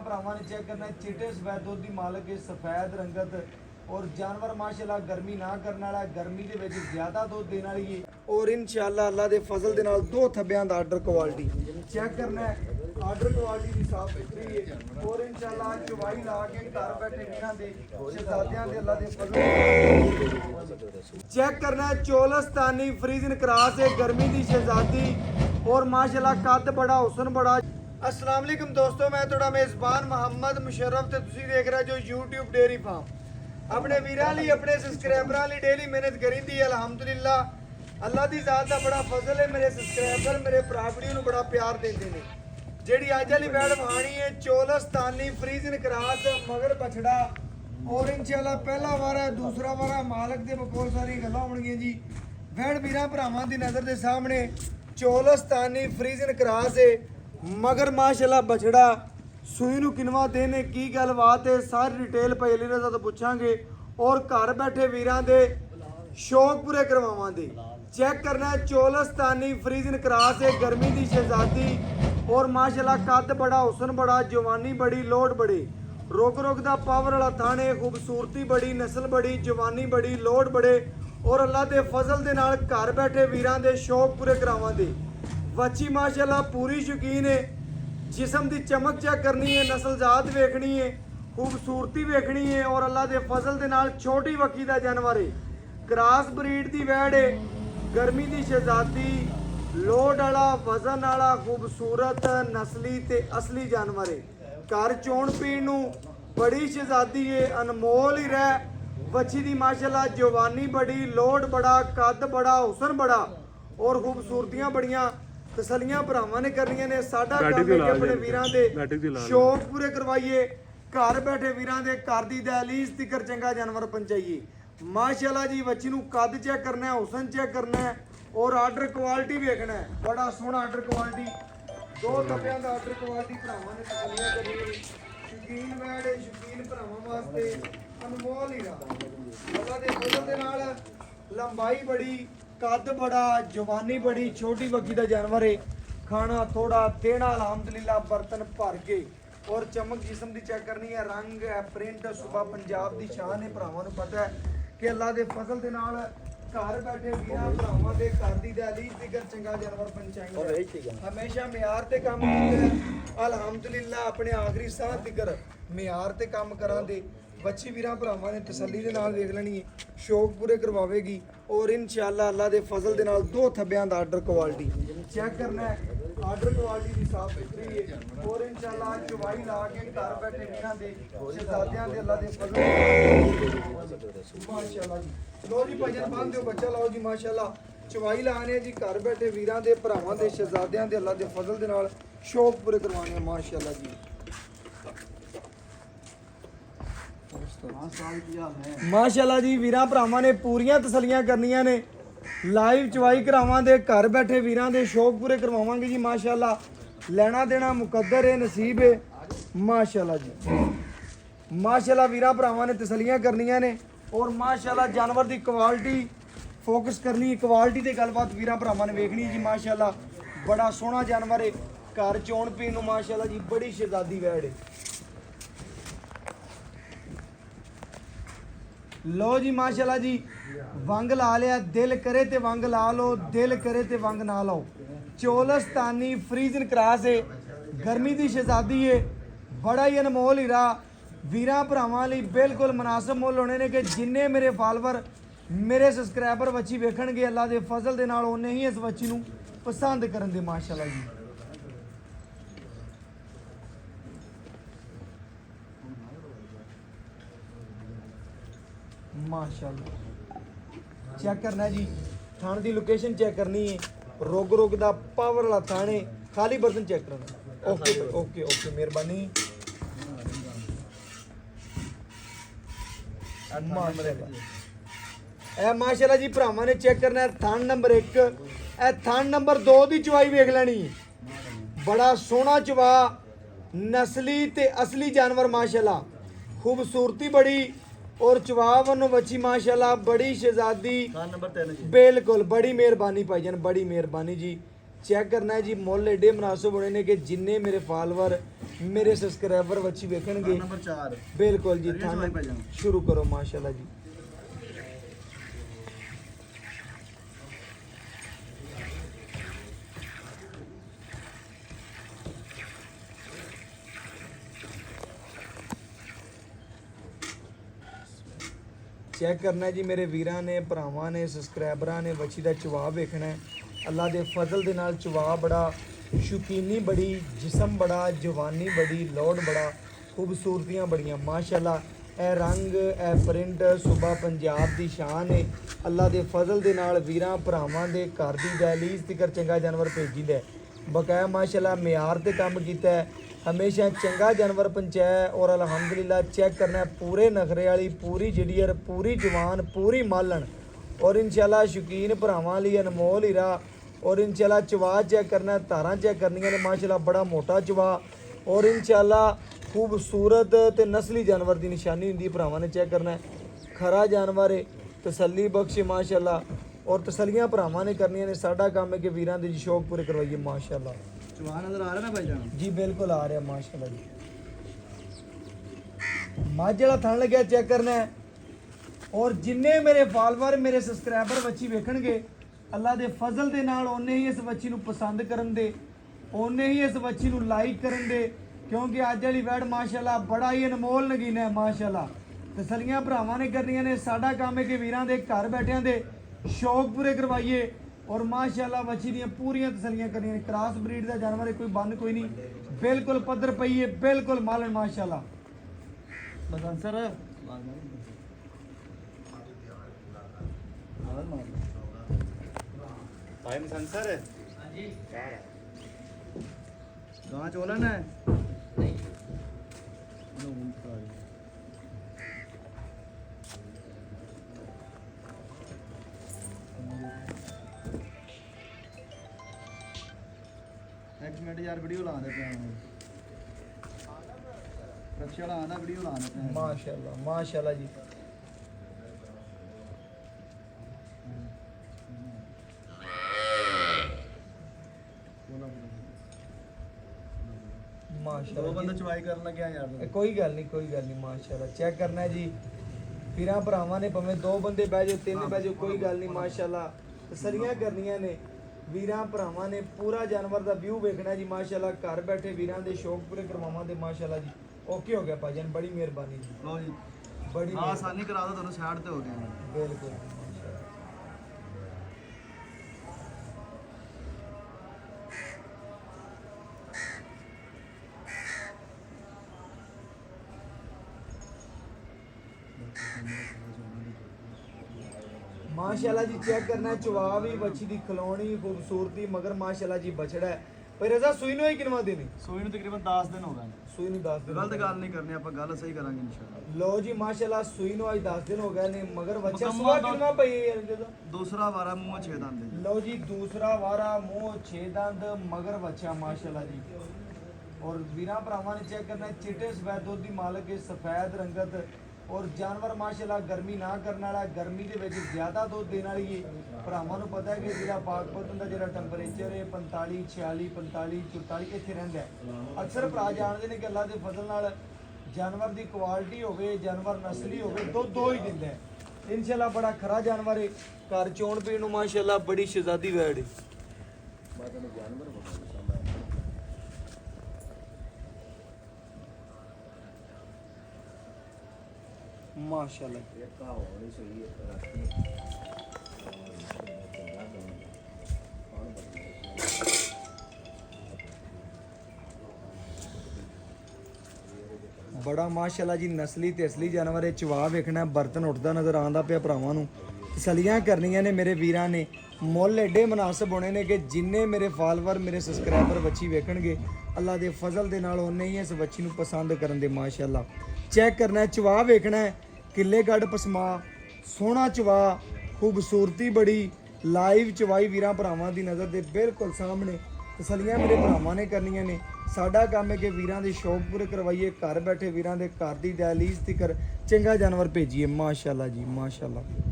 भरावां ने चेक करना है चिट्टे सफेद दुध की मालक है सफेद रंगत और जानवर माशाल्लाह गर्मी ना करने वाला गर्मी के विच ज्यादा दुध देने वाली है और इंशाल्लाह अल्लाह के फजल के नाल दो थब्बियां दा आर्डर क्वालिटी चेक करना है आर्डर क्वालिटी की साफ सुथरी है और इंशाल्लाह चवाई ला के घर बैठे मीरां दे शहजादियां दे अल्लाह दे फजल चेक करना है चोलस्तानी फ्रीजन क्रॉस है गर्मी की शहजादी और माशाल्लाह कद बड़ा हुसन बड़ा। अस्सलाम वालेकुम दोस्तों, मैं थोड़ा मेज़बान मोहम्मद मुशर्रफ ते तुसीं देख रहे जो YouTube डेयरी फार्म अपने वीरां लई अपने सबसक्राइबरां लई डेली मेहनत करींदी है। अल्हम्दुलिल्लाह अल्लाह दी ज़ात दा बड़ा फजल है, मेरे सबसक्राइबर मेरे भरा वीडियो नूं बड़ा प्यार देंदे ने। जेहड़ी अज वाली वैड़ वहानी है चोलस्तानी फ्रीजन क्रॉस मगर बछड़ा और इंशाल्लाह पहला वारा दूसरा वारा मालक दे बहुत सारी गल्लां होणगीਆਂ जी। वैड़ वीरां भरावां दी नज़र दे सामने चोलस्तानी फ्रीजन क्रॉस है मगर माशाल्लाह बछड़ा सूई नूं किनवा देने की गलबात है सारी डिटेल पहली रजा तो पूछांगे और घर बैठे वीरां दे शौक पूरे करवावांगे। चेक करना है चोलस्तानी फ्रीजन क्रॉस है गर्मी की शहजादी और माशाल्लाह कद बड़ा हुसन बड़ा जवानी बड़ी लोड बड़ी रोक रोक दा पावर वाला थाने खूबसूरती बड़ी नस्ल बड़ी जवानी बड़ी लोड बड़े और अल्लाह के फजल दे नाल घर बैठे वीरां दे शौक पूरे करावांगे। बच्ची माशाल्लाह पूरी शौकीन है, जिसम की चमक चेक करनी है, नस्ल जात वेखनी है, खूबसूरती वेखनी है और अल्लाह के फजल के नाल छोटी वकी का जानवर है क्रॉस ब्रीड की वैड़ है गर्मी की शहजादी लोड वाला वजन वाला खूबसूरत नस्ली ते असली जानवर है। घर चोण पीण नूं बड़ी शहजादी है अनमोल ही रह बच्ची की माशाल्लाह जवानी बड़ी लोड बड़ा कद बड़ा हुसन बड़ा और खूबसूरतियां बड़ियां तसलियां भरावां ने करनियां ने। साडा काम है कि अपने वीरां दे शौक पूरे करवाइए, घर बैठे वीरां दे घर दी दहलीज तिकर चंगा जानवर पहुंचाइए। माशाल्लाह जी बच्ची नूं कद चेक करना है, हुसन चेक करना है और आर्डर क्वालिटी वेखना है। बड़ा सोहना आर्डर क्वालिटी दो थब्बियां दा आर्डर क्वालिटी भरावां ने तसलियां करनी शौकीन वैड़ है शौकीन भरावां वास्ते अनमोल ही रहा अल्लाह दे फजल दे नाल लंबाई बड़ी कद बड़ा जवानी बड़ी छोटी वकी का जानवर है। खाना थोड़ा देना अल्हम्दुलिल्लाह बर्तन भर के और चमक जिस्म की चेक करनी है रंग है प्रिंट सुबह पंजाब की शान है। भरावां नूं पता है कि अल्लाह के फजल के नाल घर बैठे वीरां भरावां दे घर दी दहलीज तिकर चंगा जानवर पहुंचाइंदा हमेशा म्यार ते काम कीता अल्हम्दुलिल्लाह अपने आखिरी साह तिकर म्यार ते काम करां दे बच्ची वीरां भरावां ने तसल्ली दे नाल देख लेनी है शौक पूरे करवावेगी और इंशाअल्लाह अल्लाह दे फजल दे नाल दो थब्बियां दा आर्डर क्वालिटी चेक करना है आर्डर क्वालिटी की साफ सुथरी है और इंशाअल्लाह चवाई ला के घर बैठे वीरां दे शहजादियां दे अल्लाह दे फजल माशाअल्लाह जी। लो जी भजन बांध दियो बच्चा लाओ जी माशाअल्लाह चवाई लाने जी घर बैठे वीरां दे भरावां दे शहजादियां दे अल्लाह दे फजल दे नाल शौक पूरे करवाने माशाअल्लाह जी। माशाल्लाह जी वीरां भरावां ने पूरियां तसलियां करनियां ने लाइव चवाई करावांगे घर बैठे वीरां दे शौक पूरे करवावांगे जी माशाल्लाह। लेना देना मुकद्दर है नसीब है माशाल्लाह जी। माशाल्लाह वीरां भरावां ने तसलियां करनियां ने और माशाल्लाह जानवर की क्वालिटी फोकस करनी क्वालिटी की गलबात वीरां भरावां ने वेखनी जी माशाल्लाह। बड़ा सोहना जानवर है घर चोण पीण नूं माशाल्लाह जी बड़ी शहजादी वैड़ है। लो जी माशाल्लाह जी वंग ला लिया दिल करे ते वंग ला लो दिल करे ते वंग ना लो। चोलस्तानी फ्रीजन क्रॉस है गर्मी की शहजादी है बड़ा ही अनमोल हीरा वीरां भरावां लई बिल्कुल मुनासिब मुल होने ने कि जिन्ने मेरे फॉलोवर मेरे सबसक्राइबर बच्ची वेखणगे अल्लाह के फजल दे नाल उन्ने ही इस बच्ची नूं पसंद करन दे माशाल्लाह जी। माशाल्लाह चेक करना है जी थाने की लोकेशन चेक करनी है रोग रोग का पावर वाला थाने खाली बर्तन चेक करना। ओके ओके ओके मेहरबानी माशाल्लाह जी भरावां ने चेक करना है थान नंबर 1 थान नंबर 2 की चवाई वेख लेनी बड़ा सोहना चवा नस्ली ते असली जानवर माशाल्लाह खूबसूरती बड़ी और चवाब बच्ची माशाल्लाह बड़ी शहजादी नंबर 3 बिल्कुल बड़ी मेहरबानी भाईजान बड़ी मेहरबानी जी। ਚੈੱਕ ਕਰਨਾ ਹੈ ਜੀ, ਮੁੱਲ ਏਡੇ ਮੁਨਾਸਬ ਹੋਣੇ ਨੇ ਕਿ ਜਿੰਨੇ ਮੇਰੇ ਫਾਲੋਅਰ ਮੇਰੇ ਸਬਸਕ੍ਰਾਈਬਰ ਵੱਛੀ ਵੇਖਣਗੇ। ਨੰਬਰ 4 ਬਿਲਕੁਲ ਜੀ, ਕਰੀਏ ਸਵਾਈ ਭਾਈਜਾਨ। ਸ਼ੁਰੂ ਕਰੋ ਮਾਸ਼ਾਅੱਲਾ ਜੀ। ਚੈੱਕ ਕਰਨਾ ਹੈ ਜੀ ਮੇਰੇ ਵੀਰਾਂ ਨੇ, ਭਰਾਵਾਂ ਨੇ, ਸਬਸਕ੍ਰਾਈਬਰਾਂ ਨੇ ਵੱਛੀ ਦਾ ਚਵਾ ਵੇਖਣਾ ਹੈ। ਅੱਲਾ ਦੇ ਫਜ਼ਲ ਦੇ ਨਾਲ ਚਵਾ ਬੜਾ, ਸ਼ੌਕੀਨੀ ਬੜੀ, ਜਿਸਮ ਬੜਾ, ਜਵਾਨੀ ਬੜੀ, ਲੋਡ ਬੜਾ, ਖੂਬਸੂਰਤੀਆਂ ਬੜੀਆਂ ਮਾਸ਼ਾਅੱਲਾ। ਇਹ ਰੰਗ, ਇਹ ਪ੍ਰਿੰਟ ਸੂਬਾ ਪੰਜਾਬ ਦੀ ਸ਼ਾਨ ਹੈ। ਅੱਲਾ ਦੇ ਫਜ਼ਲ ਦੇ ਨਾਲ ਵੀਰਾਂ ਭਰਾਵਾਂ ਦੇ ਘਰ ਦੀ ਦਹਲੀਜ਼ ਤੀਕਰ ਚੰਗਾ ਜਾਨਵਰ ਭੇਜੀਦਾ ਬਕਾਇਆ ਮਾਸ਼ਾਅੱਲਾ। ਮਿਆਰ ਤੇ ਕੰਮ ਕੀਤਾ ਹੈ, ਹਮੇਸ਼ਾ ਚੰਗਾ ਜਾਨਵਰ ਪਹੁੰਚਾਇਆ ਔਰ ਅਲਹਮਦੁਲਿਲਾ। ਚੈੱਕ ਕਰਨਾ ਪੂਰੇ ਨਖਰੇ ਵਾਲੀ, ਪੂਰੀ ਜੜੀਅਰ, ਪੂਰੀ ਜਵਾਨ, ਪੂਰੀ ਮਾਲਣ ਔਰ ਇਨਸ਼ਾਅੱਲਾ ਸ਼ੌਕੀਨ ਭਰਾਵਾਂ ਲਈ ਅਨਮੋਲ ਹੀਰਾ। ਔਰ ਇਨਸ਼ਾਅੱਲਾ ਚਵਾ ਚੈੱਕ ਕਰਨਾ, ਧਾਰਾਂ ਚੈੱਕ ਕਰਨੀਆਂ ਨੇ ਮਾਸ਼ਾਅੱਲਾ। ਬੜਾ ਮੋਟਾ ਚਵਾ ਔਰ ਇਨਸ਼ਾਅੱਲਾ ਖੂਬਸੂਰਤ ਤੇ ਨਸਲੀ ਜਾਨਵਰ ਦੀ ਨਿਸ਼ਾਨੀ ਹੁੰਦੀ। ਭਰਾਵਾਂ ਨੇ ਚੈੱਕ ਕਰਨਾ, ਖਰਾ ਜਾਨਵਰ ਹੈ, ਤਸੱਲੀ ਬਖਸ਼ ਮਾਸ਼ਾਅੱਲਾ। ਔਰ ਤਸੱਲੀਆਂ ਭਰਾਵਾਂ ਨੇ ਕਰਨੀਆਂ ਨੇ। ਸਾਡਾ ਕੰਮ ਹੈ ਕਿ ਵੀਰਾਂ ਦੇ ਜੀ ਸ਼ੌਕ ਪੂਰੇ ਕਰਵਾਈਏ ਮਾਸ਼ਾਅੱਲਾ। ਚਵਾ ਨਜ਼ਰ ਆ ਰਿਹਾ ਨਾ ਭਾਈਜਾਨ ਜੀ ਬਿਲਕੁਲ ਆ ਰਿਹਾ ਮਾਸ਼ਾਅੱਲਾ ਜੀ। ਮੱਝ ਜਿਹੜਾ ਥਣ ਲੱਗਿਆ ਚੈੱਕ ਕਰਨਾ ਹੈ। ਔਰ ਜਿੰਨੇ ਮੇਰੇ ਫਾਲੋਅਰ ਮੇਰੇ ਸਬਸਕ੍ਰਾਈਬਰ ਵੱਛੀ ਵੇਖਣਗੇ ਅੱਲਾ ਦੇ ਫਜ਼ਲ ਦੇ ਨਾਲ ਉਹਨੇ ਹੀ ਇਸ ਵੱਛੀ ਨੂੰ ਪਸੰਦ ਕਰਨ ਦੇ, ਉਹਨੇ ਹੀ ਇਸ ਵੱਛੀ ਨੂੰ ਲਾਈਕ ਕਰਨ ਦੇ, ਕਿਉਂਕਿ ਅੱਜ ਵਾਲੀ ਵੈੜ ਮਾਸ਼ਾਅੱਲਾ ਬੜਾ ਹੀ ਅਨਮੋਲ ਨਗੀਨਾ ਹੈ ਮਾਸ਼ਾਅੱਲਾ। ਤਸੱਲੀਆਂ ਭਰਾਵਾਂ ਨੇ ਕਰਨੀਆਂ ਨੇ। ਸਾਡਾ ਕੰਮ ਹੈ ਕਿ ਵੀਰਾਂ ਦੇ ਘਰ ਬੈਠਿਆਂ ਦੇ ਸ਼ੌਕ ਪੂਰੇ ਕਰਵਾਈਏ ਔਰ ਮਾਸ਼ਾਅੱਲਾ ਵੱਛੀ ਦੀਆਂ ਪੂਰੀਆਂ ਤਸੱਲੀਆਂ ਕਰਨੀਆਂ ਨੇ। ਕ੍ਰਾਸ ਬਰੀਡ ਦਾ ਜਾਨਵਰ ਹੈ, ਕੋਈ ਬੰਨ ਕੋਈ ਨਹੀਂ, ਬਿਲਕੁਲ ਪੱਧਰ ਪਈ ਹੈ, ਬਿਲਕੁਲ ਮਾਲਣ ਮਾਸ਼ਾਅੱਲਾ। ਬਸਨ ਸਰ भाई संसर हाँ जी ਗਾਂ ਚੋਲਣ ਹੈ नहीं ਨੈਕਸਟ ਮਿੰਟ ਯਾਰ ਵੀਡੀਓ ਲਾਉਂਦੇ ਪਿਆ ਰਕਸ਼ਾ ਵਾਲਾ ਆਂਦਾ ਵੀਡੀਓ ਲਾਉਂਦੇ ਪਿਆ ਮਾਸ਼ਾਅੱਲਾ ਮਾਸ਼ਾਅੱਲਾ ਜੀ। ਦੋ ਮਾਸ਼ਾਅੱਲਾ ਬੰਦੇ ਜੀ। ਚਵਾਈ ਕਰਨ ਲੱਗਿਆ ਯਾਰ ਕੋਈ ਗੱਲ ਨਹੀਂ, ਕੋਈ ਗੱਲ ਨਹੀਂ ਮਾਸ਼ਾਅੱਲਾ। ਚੈੱਕ ਕਰਨਾ ਹੈ ਜੀ ਵੀਰਾਂ ਭਰਾਵਾਂ ਨੇ, ਭਾਵੇਂ 2 ਬੰਦੇ ਬਹਿ ਜਾਓ, 3 ਬਹਿ ਜਾਓ, ਕੋਈ ਗੱਲ ਨਹੀਂ ਮਾਸ਼ਾਅੱਲਾ। ਤਸੱਲੀਆਂ ਕਰਨੀਆਂ ਨੇ ਵੀਰਾਂ ਭਰਾਵਾਂ ਨੇ। ਪੂਰਾ ਜਾਨਵਰ ਦਾ ਵਿਊ ਵੇਖਣਾ ਜੀ ਮਾਸ਼ਾਅੱਲਾ। ਘਰ ਬੈਠੇ ਵੀਰਾਂ ਦੇ ਸ਼ੌਕ ਪੂਰੇ ਕਰਵਾਵਾਂ ਦੇ ਮਾਸ਼ਾਅੱਲਾ ਜੀ। ਓਕੇ ਹੋ ਗਿਆ ਭਾਜਨ, ਬੜੀ ਮਿਹਰਬਾਨੀ ਜੀ, ਲੋ ਜੀ ਬੜੀ ਹਾਂ ਆਸਾਨੀ ਕਰਾ ਦੋ ਤੁਹਾਨੂੰ ਸਾਈਡ ਤੇ ਹੋ ਗਿਆ ਬਿਲਕੁਲ। माशाल्लाह जी चेक करना है चवा भी बच्ची दी खिलौनी खूबसूरती मगर माशाल्लाह जी बछड़ा है पर रजा सूई ਨੂੰ ਹੀ ਕਿੰਨਾ ਦਿਨ ਸੂਈ ਨੂੰ ਤਕਰੀਬਨ 10 ਦਿਨ ਹੋ ਗਏ ਸੂਈ ਨੂੰ 10 ਦਿਨ ਗਲਤ ਗੱਲ ਨਹੀਂ ਕਰਨੀ ਆਪਾਂ ਗੱਲ ਸਹੀ ਕਰਾਂਗੇ ਇਨਸ਼ਾਅੱਲਾ। ਲੋ ਜੀ ਮਾਸ਼ਾਅੱਲਾ ਸੂਈ ਨੂੰ ਅੱਜ 10 ਦਿਨ ਹੋ ਗਏ ਨੇ ਮਗਰ ਬੱਚਾ ਮੁਕੰਮਲ ਸੂਆ ਕਿੰਨਾ ਪਈ ਹੈ ਯਾਰ ਜਦੋਂ ਦੂਸਰਾ ਵਾਰਾ ਮੂੰਹ 6 ਦੰਦ ਦੇ ਲੋ ਜੀ ਦੂਸਰਾ ਵਾਰਾ ਮੂੰਹ 6 ਦੰਦ ਮਗਰ ਬੱਚਾ ਮਾਸ਼ਾਅੱਲਾ ਜੀ। और वीरा भरावां ने चेक करना चिट्टे सफेद दुध की मालक है सफेद रंगत और जानवर माशाल्लाह गर्मी ना करने वाला गर्मी के विच ज़्यादा दुध देने वाली है। भरावां नूं पता है कि जिहड़ा पाकपतन का जिहड़ा टैंपरेचर है 45 46 45 44 इत्थे रहिंदा है। अक्सर भरा जाणदे ने कि अल्लाह दे फजल नाल जानवर की क्वालिटी होवे जानवर नस्ली होवे दुध दो ही दिंदा है इंशाल्लाह बड़ा खरा जानवर है। घर चोण पीण नूं माशाल्लाह बड़ी शहजादी वैड़ है। माशाल्लाह बड़ा माशाल्लाह जी नस्ली ते असली जानवर है। चवा वेखना बर्तन उठदा नज़र आंदा पिया भरावां नूं तसलियां करनियां ने मेरे वीरां ने। मुੱਲ एडे मुनासिब होने ने कि जिन्ने मेरे फॉलोअर मेरे सबसक्राइबर बच्ची वेखणगे अल्लाह दे फजल दे नाल उन्ने ही इस बच्ची नूं पसंद करन दे माशाल्लाह। चेक करना है चवा वेखना है किले गढ़ पसमा सोहना चवा खूबसूरती बड़ी लाइव चवाई वीरां भरावां दी नज़र दे बिल्कुल सामने तसलियां मेरे भरावां ने करनियां ने। साडा काम है कि वीरां दे शौक पूरे करवाइए घर बैठे वीरां दे घर दी दहलीज तिकर चंगा जानवर भेजिए माशाल्लाह जी माशाल्लाह।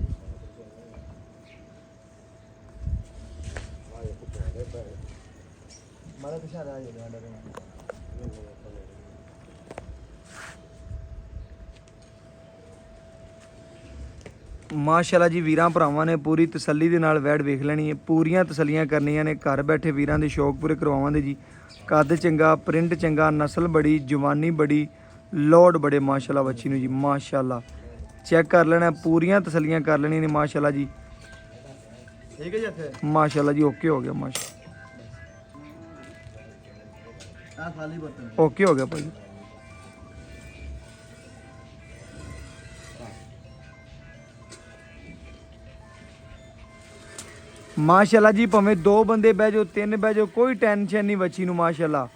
ਮਾਰਾ ਪਿਛਾ ਆ ਜਾ ਰਿਹਾ ਡਰੇ ਮਾਸ਼ਾਅੱਲਾ ਜੀ ਵੀਰਾਂ ਭਰਾਵਾਂ ਨੇ ਪੂਰੀ ਤਸੱਲੀ ਦੇ ਨਾਲ ਵੈੜ ਵੇਖ ਲੈਣੀ ਹੈ, ਪੂਰੀਆਂ ਤਸੱਲੀਆਂ ਕਰਨੀਆਂ ਨੇ, ਘਰ ਬੈਠੇ ਵੀਰਾਂ ਦੇ ਸ਼ੌਕ ਪੂਰੇ ਕਰਵਾਵਾਂਦੇ ਜੀ। ਕੱਦ ਚੰਗਾ, ਪ੍ਰਿੰਟ ਚੰਗਾ, ਨਸਲ ਬੜੀ, ਜਵਾਨੀ ਬੜੀ, ਲੋਡ ਬੜੇ ਮਾਸ਼ਾਅੱਲਾ ਬੱਚੀ ਨੂੰ ਜੀ ਮਾਸ਼ਾਅੱਲਾ। ਚੈੱਕ ਕਰ ਲੈਣਾ, ਪੂਰੀਆਂ ਤਸੱਲੀਆਂ ਕਰ ਲੈਣੀਆਂ ਨੇ ਮਾਸ਼ਾਅੱਲਾ ਜੀ। ਠੀਕ ਹੈ ਜੀ ਇੱਥੇ ਮਾਸ਼ਾਅੱਲਾ ਜੀ ਓਕੇ ਹੋ ਗਿਆ ਮਾਸ਼ਾ ਆ ਖਾਲੀ ਬਰਤਨ ਓਕੇ ਹੋ ਗਿਆ ਭਾਈ। ਮਾਸ਼ਾਅੱਲਾ ਜੀ ਭਾਵੇਂ 2 ਬੰਦੇ ਬਹਿ ਜਾਓ 3 ਬਹਿ ਜਾਓ ਕੋਈ ਟੈਨਸ਼ਨ ਨਹੀਂ ਬੱਚੀ ਨੂੰ ਮਾਸ਼ਾਅੱਲਾ।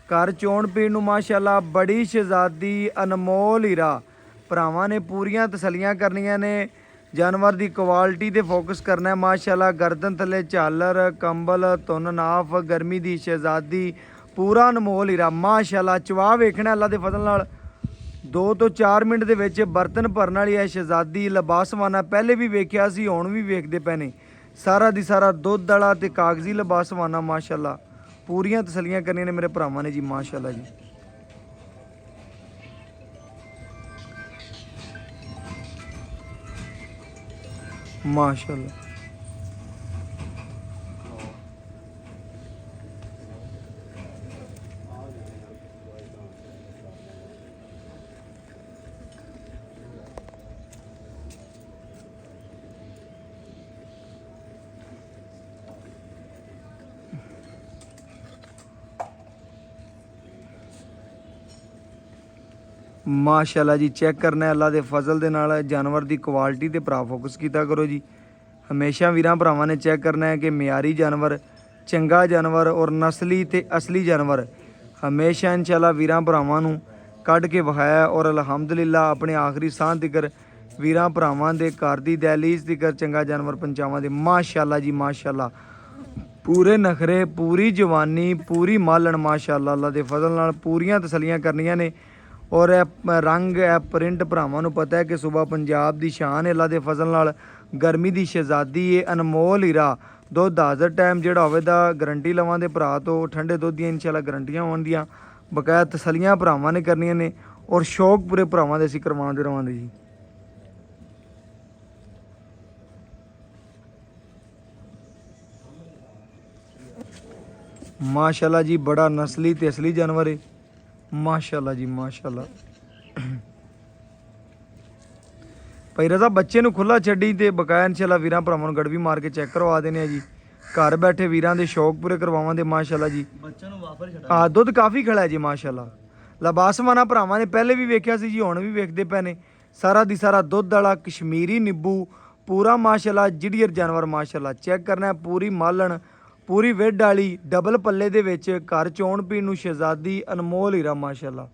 ਘਰ ਚੋਣ ਪੀਣ ਨੂੰ ਮਾਸ਼ਾਅੱਲਾ ਬੜੀ ਸ਼ਹਿਜ਼ਾਦੀ ਅਨਮੋਲ ਹੀਰਾ। ਭਰਾਵਾਂ ਨੇ ਪੂਰੀਆਂ ਤਸੱਲੀਆਂ ਕਰਨੀਆਂ ਨੇ, ਜਾਨਵਰ ਦੀ ਕੁਆਲਿਟੀ ਤੇ ਫੋਕਸ ਕਰਨਾ ਹੈ ਮਾਸ਼ਾਅੱਲਾ। ਗਰਦਨ ਥੱਲੇ ਝਾਲਰ, ਕੰਬਲ, ਧੁੰਨ ਨਾਫ, ਗਰਮੀ ਦੀ ਸ਼ਹਿਜ਼ਾਦੀ, ਪੂਰਾ ਅਨਮੋਲ ਹੀਰਾ ਮਾਸ਼ਾਅੱਲਾ। ਚਵਾ ਵੇਖਣਾ ਅੱਲਾ ਦੇ ਫਜ਼ਲ ਨਾਲ 2 ਤੋਂ 4 ਮਿੰਟ ਦੇ ਵਿੱਚ ਬਰਤਨ ਭਰਨ ਵਾਲੀ ਹੈ ਸ਼ਹਿਜ਼ਾਦੀ। ਲਿਬਾਸਵਾਨਾ ਪਹਿਲੇ ਵੀ ਵੇਖਿਆ ਸੀ, ਹੁਣ ਵੀ ਵੇਖਦੇ ਪਏ ਨੇ। ਸਾਰਾ ਦੀ ਸਾਰਾ ਦੁੱਧ ਵਾਲਾ ਤੇ ਕਾਗਜ਼ੀ ਲਿਬਾਸਵਾਨਾ ਮਾਸ਼ਾਅੱਲਾ। ਪੂਰੀਆਂ ਤਸੱਲੀਆਂ ਕਰਨੀਆਂ ਨੇ ਮੇਰੇ ਭਰਾਵਾਂ ਨੇ ਜੀ ਮਾਸ਼ਾਅੱਲਾ ਜੀ। ਮਾਸ਼ਾਅੱਲਾ ਮਾਸ਼ਾਅੱਲਾ ਜੀ। ਚੈੱਕ ਕਰਨਾ ਅੱਲਾ ਦੇ ਫਜ਼ਲ ਦੇ ਨਾਲ ਜਾਨਵਰ ਦੀ ਕੁਆਲਿਟੀ ਤੇ ਭਰਾ ਫੋਕਸ ਕੀਤਾ ਕਰੋ ਜੀ। ਹਮੇਸ਼ਾ ਵੀਰਾਂ ਭਰਾਵਾਂ ਨੇ ਚੈੱਕ ਕਰਨਾ ਹੈ ਕਿ ਮਿਆਰੀ ਜਾਨਵਰ, ਚੰਗਾ ਜਾਨਵਰ ਔਰ ਨਸਲੀ ਤੇ ਅਸਲੀ ਜਾਨਵਰ ਹਮੇਸ਼ਾ ਇਨਸ਼ਾਅੱਲਾ ਵੀਰਾਂ ਭਰਾਵਾਂ ਨੂੰ ਕੱਢ ਕੇ ਵਿਖਾਇਆ ਔਰ ਅਲਹਮਦੁਲਿਲਾ ਆਪਣੇ ਆਖਰੀ ਸਾਹ ਤੀਕਰ ਵੀਰਾਂ ਭਰਾਵਾਂ ਦੇ ਘਰ ਦੀ ਦਹਲੀਜ਼ ਤੀਕਰ ਚੰਗਾ ਜਾਨਵਰ ਪਹੁੰਚਾਵਾਂ ਦੇ ਮਾਸ਼ਾਅੱਲਾ ਜੀ ਮਾਸ਼ਾਅੱਲਾ। ਪੂਰੇ ਨਖਰੇ, ਪੂਰੀ ਜਵਾਨੀ, ਪੂਰੀ ਮਾਲਣ ਮਾਸ਼ਾਅੱਲਾ। ਅੱਲਾ ਦੇ ਫਜ਼ਲ ਨਾਲ ਪੂਰੀਆਂ ਤਸੱਲੀਆਂ ਕਰਨੀਆਂ ਨੇ ਔਰ ਇਹ ਰੰਗ, ਇਹ ਪ੍ਰਿੰਟ ਭਰਾਵਾਂ ਨੂੰ ਪਤਾ ਹੈ ਕਿ ਸੂਬਾ ਪੰਜਾਬ ਦੀ ਸ਼ਾਨ ਹੈ। ਅੱਲਾ ਦੇ ਫਜ਼ਲ ਨਾਲ ਗਰਮੀ ਦੀ ਸ਼ਹਿਜ਼ਾਦੀ ਹੈ, ਅਨਮੋਲ ਹੀਰਾ। ਦੁੱਧ ਹਾਜ਼ਰ ਟਾਈਮ ਜਿਹੜਾ ਹੋਵੇ ਦਾ ਗਰੰਟੀ ਲਵਾਂ ਦੇ ਭਰਾ ਤੋਂ, ਠੰਡੇ ਦੁੱਧ ਦੀਆਂ ਇਨਸ਼ਾਅੱਲਾ ਗਰੰਟੀਆਂ ਹੋਣ ਦੀਆਂ। ਬਕਾਇਆ ਤਸੱਲੀਆਂ ਭਰਾਵਾਂ ਨੇ ਕਰਨੀਆਂ ਨੇ ਔਰ ਸ਼ੌਕ ਪੂਰੇ ਭਰਾਵਾਂ ਦੇ ਅਸੀਂ ਕਰਵਾਉਂਦੇ ਰਵਾਂਗੇ ਜੀ। ਮਾਸ਼ਾਅੱਲਾ ਜੀ ਬੜਾ ਨਸਲੀ ਤੇ ਅਸਲੀ ਜਾਨਵਰ ਹੈ ਮਾਸ਼ਾਅੱਲਾ ਜੀ ਮਾਸ਼ਾਅੱਲਾ। ਭਾਈ ਰਜ਼ਾ ਬੱਚੇ ਨੂੰ ਖੁੱਲਾ ਛੱਡੀ ਤੇ ਬਕਾਇਆ ਇਨਸ਼ਾਅੱਲਾ ਵੀਰਾਂ ਭਰਾਵਾਂ ਨੂੰ ਗੜਵੀ ਮਾਰ ਕੇ ਚੈੱਕ ਕਰਵਾ ਦੇਣੇ ਆ ਜੀ। ਘਰ ਬੈਠੇ ਵੀਰਾਂ ਦੇ ਸ਼ੌਕ ਪੂਰੇ ਕਰਵਾਵਾਂ ਦੇ ਮਾਸ਼ਾਅੱਲਾ ਜੀ। ਬੱਚਿਆਂ ਨੂੰ ਵਾਫਰ ਛੱਡਾ ਆ ਦੁੱਧ ਕਾਫੀ ਖੜਾ ਹੈ ਜੀ ਮਾਸ਼ਾਅੱਲਾ। ਲਿਬਾਸਵਾਨਾ ਭਰਾਵਾਂ ਨੇ ਪਹਿਲੇ ਵੀ ਵੇਖਿਆ ਸੀ ਜੀ, ਹੁਣ ਵੀ ਵੇਖਦੇ ਪਏ ਨੇ। ਸਾਰਾ ਦੀ ਸਾਰਾ ਦੁੱਧ ਵਾਲਾ ਕਸ਼ਮੀਰੀ ਨਿੱਬੂ ਪੂਰਾ ਮਾਸ਼ਾਅੱਲਾ ਜਿੜੀਅਰ ਜਾਨਵਰ ਮਾਸ਼ਾਅੱਲਾ। ਚੈੱਕ ਕਰਨਾ ਹੈ ਪੂਰੀ ਮਾਲਣ, ਪੂਰੀ ਵਿੱਡ ਵਾਲੀ ਡਬਲ ਪੱਲੇ ਦੇ ਵਿੱਚ ਘਰ ਚੋਣ ਪੀਣ ਨੂੰ ਸ਼ਹਿਜ਼ਾਦੀ ਅਨਮੋਲ ਹੀਰਾ ਮਾਸ਼ਾਅੱਲਾ।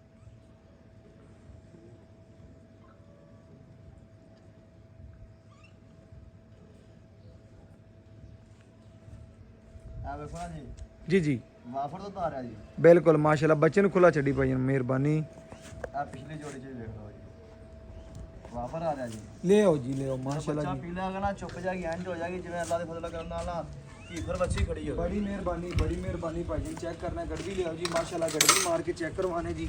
ਆ ਵੇਖੋ ਨਾ ਜੀ ਜੀ ਜੀ ਵਾਫਰ ਤੋਂ ਤਾਂ ਆ ਰਿਹਾ ਜੀ। ਬਿਲਕੁਲ ਮਾਸ਼ਾਅੱਲਾ। ਬੱਚੇ ਨੂੰ ਖੁੱਲਾ ਛੱਡੀ ਭਾਈ ਮਿਹਰਬਾਨੀ। ਆ ਪਿਛਲੀ ਜੋੜੀ ਚ ਵੇਖ ਲਓ ਜੀ ਵਾਫਰ ਆ ਰਿਹਾ ਜੀ। ਲੈ ਆਓ ਜੀ, ਲੈ ਆਓ ਮਾਸ਼ਾਅੱਲਾ ਬੱਚਾ ਜੀ। ਪੀ ਲਿਆਗਾ ਨਾ ਚੁੱਪ ਜਾਗੀ, ਇੰਜ ਹੋ ਜਾਗੀ ਜਿਵੇਂ ਅੱਲਾ ਦੇ ਫਜ਼ਲ ਕਰਨ ਨਾਲ ਨਾ ਕੀਫਰ ਬੱਚੀ ਖੜੀ ਹੋਵੇ। ਬੜੀ ਮਿਹਰਬਾਨੀ ਭਾਈ ਜੀ। ਚੈੱਕ ਕਰਨਾ, ਗੜਵੀ ਲਿਆਓ ਜੀ ਮਾਸ਼ਾਅੱਲਾ। ਗੜਵੀ ਮਾਰ ਕੇ ਚੈੱਕ ਕਰਵਾਣੇ ਜੀ।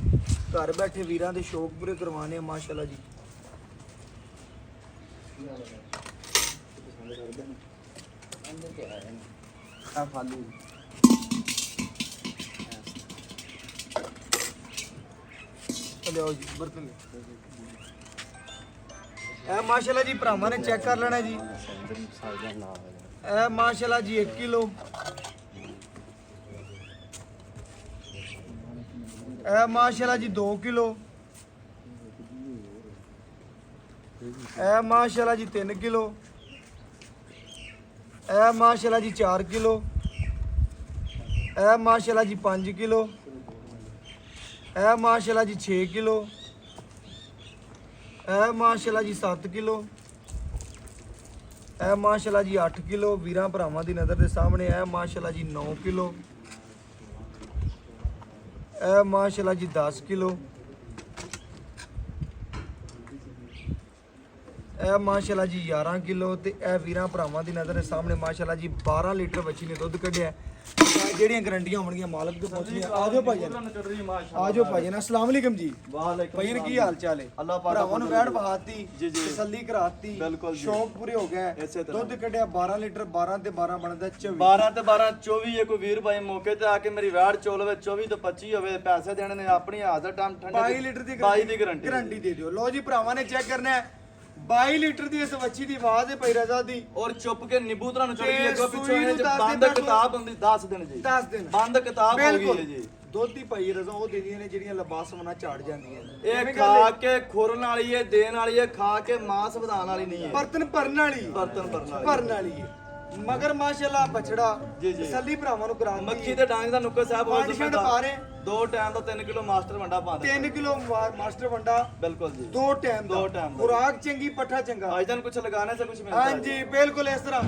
ਘਰ ਬੈਠੇ ਵੀਰਾਂ ਦੇ ਸ਼ੌਕ ਪੂਰੇ ਕਰਵਾਣੇ ਆ ਮਾਸ਼ਾਅੱਲਾ ਜੀ। ਆ ਫਾਲੂ ਲਿਆਓ ਜੀ ਬਰਤਨ ਇਹ ਮਾਸ਼ਾਅੱਲਾ ਜੀ ਭਰਾਵਾਂ ਨੇ ਚੈੱਕ ਕਰ ਲੈਣਾ ਜੀ। ਇਹ ਮਾਸ਼ਾਅੱਲਾ ਜੀ 1 ਕਿਲੋ। ਇਹ ਮਾਸ਼ਾਅੱਲਾ ਜੀ 2 ਕਿਲੋ। ਇਹ ਮਾਸ਼ਾਅੱਲਾ ਜੀ 3 ਕਿਲੋ। ਇਹ ਮਾਸ਼ਾਅੱਲਾ ਜੀ 4 ਕਿਲੋ। ਇਹ ਮਾਸ਼ਾਅੱਲਾ ਜੀ 5 ਕਿਲੋ। ਇਹ ਮਾਸ਼ਾਅੱਲਾ ਜੀ 6 ਕਿਲੋ। ਇਹ ਮਾਸ਼ਾਅੱਲਾ ਜੀ 7 ਕਿਲੋ। ਇਹ ਮਾਸ਼ਾਅੱਲਾ ਜੀ 8 ਕਿਲੋ। ਵੀਰਾਂ ਭਰਾਵਾਂ ਦੀ ਨਜ਼ਰ ਦੇ ਸਾਹਮਣੇ ਇਹ ਮਾਸ਼ਾਅੱਲਾ ਜੀ 9 ਕਿਲੋ। ਇਹ ਮਾਸ਼ਾਅੱਲਾ ਜੀ 10 ਕਿਲੋ। ਇਹ ਮਾਸ਼ਾਅੱਲਾ ਜੀ 11 ਕਿਲੋ ਤੇ ਇਹ ਵੀਰਾਂ ਭਰਾਵਾਂ ਦੀ ਨਜ਼ਰ ਦੇ ਸਾਹਮਣੇ ਮਾਸ਼ਾਅੱਲਾ ਜੀ 12 ਲੀਟਰ ਬੱਚੀ ਨੇ ਦੁੱਧ ਕੱਢਿਆ। ਜਿਹੜੀਆਂ ਗਰੰਟੀਆਂ ਹੋਣਗੀਆਂ ਮਾਲਕ ਤੋਂ ਪੁੱਛਣੀਆਂ। ਆਜੋ ਭਾਈਜਾਨ, ਆਜੋ ਭਾਈਜਾਨ, ਅਸਲਾਮ ਵਾਲੇਕਮ ਜੀ। ਭਾਈਜਾਨ ਕੀ ਹਾਲ ਚਾਲ ਹੈ? ਅੱਲਾਹ ਪਾਕ ਭਰਾਵਾਂ ਨੂੰ ਵੈੜ ਬਹਾਤੀ, ਜੀ, ਜੀ। ਤਸੱਲੀ ਕਰਾਤੀ, ਬਿਲਕੁਲ ਜੀ। ਸ਼ੌਕ ਪੂਰੇ ਹੋ ਗਏ। ਇਸੇ ਤਰ੍ਹਾਂ। ਦੁੱਧ ਕੱਢਿਆ 12 ਲੀਟਰ, 12 ਤੇ 12 ਬਣਦਾ 24। 12 ਤੇ 12 24 ਹੈ। ਕੋਈ ਵੀਰ ਭਾਈ ਮੌਕੇ ਤੇ ਆ ਕੇ ਮੇਰੀ ਵੈੜ ਚੋਲਵੇ 24 ਤੋਂ 25 ਹੋਵੇ, ਪੈਸੇ ਦੇਣੇ ਨੇ ਆਪਣੀ ਹਾਜ਼ਰ ਟਾਈਮ ਠੰਡੇ 22 ਲੀਟਰ ਦੀ 22 ਦੀ ਗਾਰੰਟੀ ਗਾਰੰਟੀ ਦੇ ਦਿਓ। ਲਓ ਜੀ ਭਰਾਵਾਂ ਨੇ ਚੈੱਕ ਕਰਨਾ ਹੈ 22 ਲੀਟਰ ਦੀ ਇਸ ਬੱਚੀ ਦੀ ਆਵਾਜ਼ ਹੈ ਭਾਈ ਰਜ਼ਾ ਦੀ। ਔਰ ਚੁੱਪ ਕੇ ਨਿੰਬੂ ਤਰਾਂ ਨੂੰ ਚੜ ਤੇ ਗਈ ਅੱਗੋਂ ਸੂਈ ਪਿੱਛੋਂ ਨੂੰ ਇਹ ਦੱਸ ਬੰਦ ਦਿਨ ਕਿਤਾਬ ਹੁੰਦੀ 10 ਦਿਨ ਜੀ। 10 ਦਿਨ ਬੰਦ ਕਿਤਾਬ ਹੋ ਗਈ ਬਿਲਕੁਲ ਹੈ ਜੀ। ਦੁੱਧ ਦੀ ਭਾਈ ਰਜ਼ਾ ਉਹ ਦੇਦੀਆਂ ਨੇ ਜਿਹੜੀਆਂ ਲਬਾਸ ਮਨਾ ਝਾੜ ਜਾਂਦੀਆਂ ਨੇ। ਇਹ ਖਾ ਕੇ ਖੁਰਨ ਵਾਲੀ ਹੈ, ਦੇਣ ਵਾਲੀ ਹੈ, ਖਾ ਕੇ ਮਾਸ ਵਧਾਉਣ ਵਾਲੀ ਨਹੀਂ ਹੈ। ਬਰਤਨ ਭਰਨ ਵਾਲੀ ਬਰਤਨ ਭਰਨ ਵਾਲੀ। ਭਰਨ ਵਾਲੀ ਹੈ। ਮਗਰ ਮਾਸ਼ਾਅੱਲਾ ਬਛੜਾ ਜੀ, ਜੀ। ਤਸੱਲੀ ਭਰਾਵਾਂ ਨੂੰ ਕਰਾਉਂਦੀ ਮੱਖੀ ਤੇ ਡਾਂਗ ਦਾ ਨੁੱਕਰ ਸਾਹਿਬ ਹੋ ਪੰਜ ਛੰਡ ਪਾ ਰਹੇ। 2 ਟਾਈਮ ਦਾ 3 ਕਿਲੋ ਮਾਸਟਰ ਵੰਡਾ ਪਾਉਂਦੇ 3 ਕਿਲੋ ਮਾਸਟਰ ਵੰਡਾ ਬਿਲਕੁਲ ਜੀ। 2 ਟਾਈਮ ਦੋ ਟਾਈਮ ਦਾ। ਖੁਰਾਕ ਚੰਗੀ ਪੱਠਾ ਚੰਗਾ। ਅੱਜ ਤੱਕ ਕੁਝ ਲਗਾਣੇ ਸੇ ਕੁਝ ਮਿਲਦਾ ਹੈ। ਹਾਂਜੀ ਬਿਲਕੁਲ ਇਸ ਤਰ੍ਹਾਂ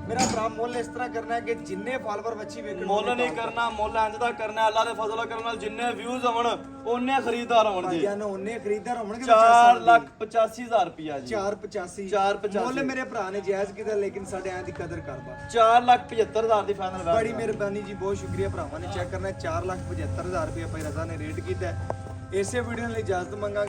ਮੇਰਾ ਭਰਾ ਮੁੱਲ ਇਸ ਤਰ੍ਹਾਂ ਕਰਨਾ ਹੈ ਕਿ ਜਿੰਨੇ ਫਾਲੋਅਰ ਬੱਚੀ ਵੇਖਣ ਮੁੱਲ ਨਹੀਂ ਕਰਨਾ, ਮੁੱਲ ਇੰਜ ਦਾ ਕਰਨਾ ਅੱਲਾ ਦੇ ਫਜ਼ਲ ਕਰਨ ਨਾਲ ਜਿੰਨੇ ਵਿਊਜ਼ ਆਉਣ ਉਹਨੇ ਖਰੀਦਦਾਰ ਆਉਣ ਜੀ। ਭਾਈਆਂ ਨੂੰ ਉਹਨੇ ਖਰੀਦਦਾਰ ਹੋਣਗੇ 4,85,000 ਰੁਪਿਆ ਜੀ। 485 485 ਮੁੱਲ ਮੇਰੇ ਭਰਾ ਨੇ ਜਾਇਜ਼ ਕੀਤਾ ਲੇਕਿਨ ਸਾਡੇ ਆਂ ਦੀ ਕਦਰ ਕਰਦਾ। 4,75,000 ਦੀ ਫਾਈਨਲ ਬੜੀ ਮਿਹਰਬਾਨੀ ਜੀ, ਬਹੁਤ ਸ਼ੁਕਰੀਆ ਭਰਾਵਾਂ ਨੇ ਚੈੱਕ ਕਰਨਾ। 4,75,000 ਰੁਪਏ ਭਾਈ ਰਜ਼ਾ ਨੇ ਰੇਟ ਕੀਤਾ ਹੈ। ਇਸੇ ਵੀਡੀਓ ਲਈ ਇਜਾਜ਼ਤ ਮੰਗਾਂਗੇ।